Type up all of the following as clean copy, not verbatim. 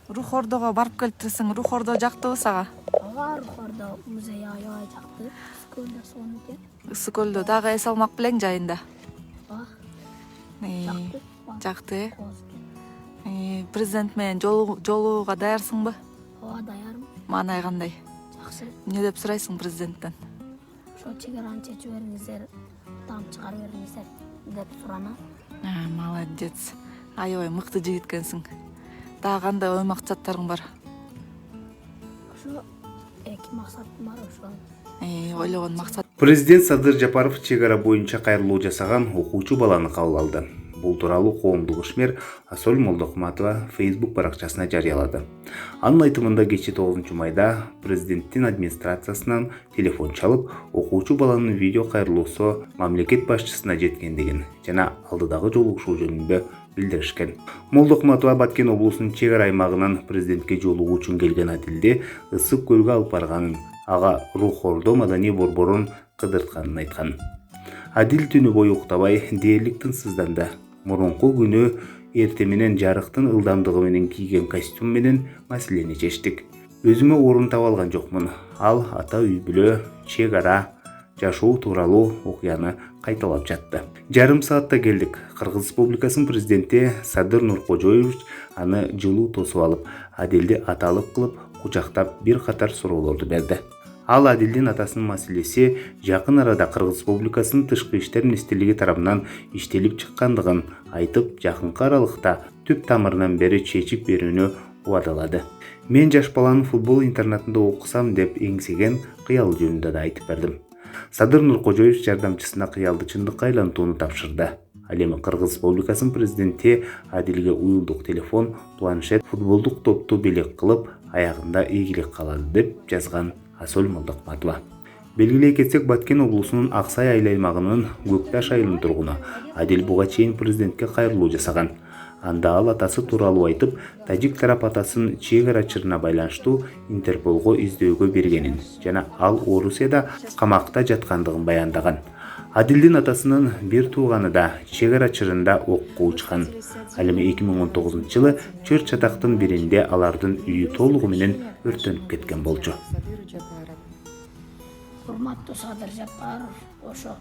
Рух Ордого барып келиптирсиң. Рух Ордо жактыбы сага? Ага, Рух Ордо музей аябай жакты. Скөлдө сонун экен. Ыссы көлдө дагы эс алмак белең жайында. Ага, Жакты. Жакты. кооз экен. Президент менен жолууга даярсыңбы? Ооба, даярмын. Маанай кандай? Жакшы. Эмне деп сурайсың президенттен? Ошо чек чечип бериңиздер, там чыгарып бериңиздер деп суранам. Молодец. Аябай мыкты жигит экенсиң. Дагы кандай ой максаттарың бар? Ошо эки максатым бар ошо. Ойлогон максат. Президент Садыр Жапаров чек ара боюнча кайрылуу жасаган окуучу баланы кабыл алды. Бул тууралуу коомдук ишмер Асөл Молдокматова Facebook баракчасына жарыялады. Анын айтымында кечээ 9 майда президенттин администрациясынан телефон чалып, окуучу баланын видео кайрылуусу мамлекет башчысына жеткендигин жана алдыдагы жолугушуу жөнүндө билдиришкен. Молдокматова Баткен облусунун чек ара аймагынан президентке жолугуу үчүн келген Адилди ысык көлгө алып барганын, ага Рух Ордо маданий борборун кыдыртканын айткан. Адил түнү бою уктабай дээрлик тынчсызданды. Мурунку күнү эрте менен жарыктын ылдамдыгы менен кийген костюм менен маселени чечтик. Өзүмө орун таба алган жокмун. Ал ата үй бүлө, чек ара, жашоо тууралуу окуяны кайталап жатты. Жарым саатта келдик. Кыргыз Республикасынын президенти Садыр Нуркожоевич аны жылуу тосуп алып, Адилди аталык кылып, кучактап бир катар суроолорду берди. Ал Адилдин атасынын маселеси жакын арада Кыргыз Республикасынын тышкы иштер министрлиги тарабынан иштелип чыккандыгын айтып, жакынкы аралыкта түп тамырынан бери чечип берүүнү убадалады. Мен жаш баланы футбол интернатында окусам деп эңсеген кыял жөнүндө да айтып бердим. Садыр Нуркожоевич жардамчысына кыялды чындыкка айлантууну тапшырды. Ал эми Кыргыз Республикасынын президенти Адилге уюлдук телефон, планшет, футболдук топту белек кылып, аягында ийгилик калады деп жазган Асөл Молдокматова. Белгилей кетсек, Баткен облусунун Аксай айыл аймагынын Көкташ айылынын тургуну Адил буга чейин президентке кайрылуу жасаган. Анда ал атасы тууралуу айтып, тажик тарап атасын чек арачылыгына байланыштуу Интерполго издөөгө бергенин жана ал Орусияда камакта жаткандыгын баяндаган. Адилдин атасынын бир тууганы да чек арачылыгында окко учкан. Ал эми 2019-жылы чөр чатактын биринде алардын үйү толугу менен өртөнүп кеткен болчу. Урматтуу Садыр Жапаров, ошо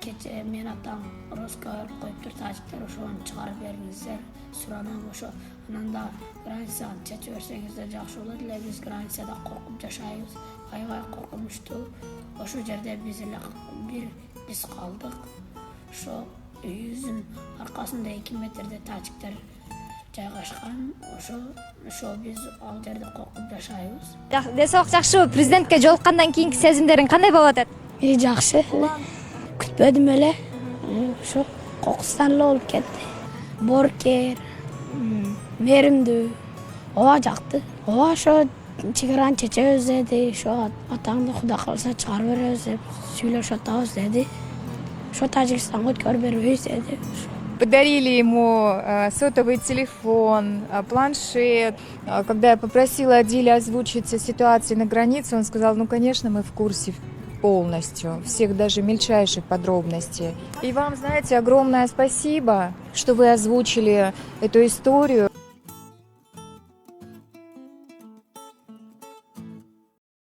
кечээ мен атам Роска коюптур, тажиктер ошону чыгарып бериңиздер суранам. Ошо анан да границаны чечип берсеңиздер жакшы болот эле. Биз границада коркуп жашайбыз, аябай коркунучтуу. Ошол жерде биз калдык. Ошо үйүбүздүн аркасында 2 метрде тажиктер жайгашкан. Ошо биз ал жерде коркуп жашайбыз. Десок жакшыбы? Президентке жолуккандан кийинки сезимдериң кандай болуп атат? Жакшы эле. Күтпөдүм эле. Ошо кокустан эле болуп кетти. Боркер, меримдүү. Ооба жакты. Ооба ошо чек араны чечебиз деди. Ошо атаңды Кудай калса чыгарып беребиз деп сүйлөшүп атабыз деди. Ошо Тажикстанга өткөрүп бербейбиз деди. Подарили ему сотовый телефон, планшет. Когда я попросила Адиля озвучить ситуацию на границе, он сказал, ну, конечно, мы в курсе полностью, всех даже мельчайших подробностей. И вам, знаете, огромное спасибо, что вы озвучили эту историю.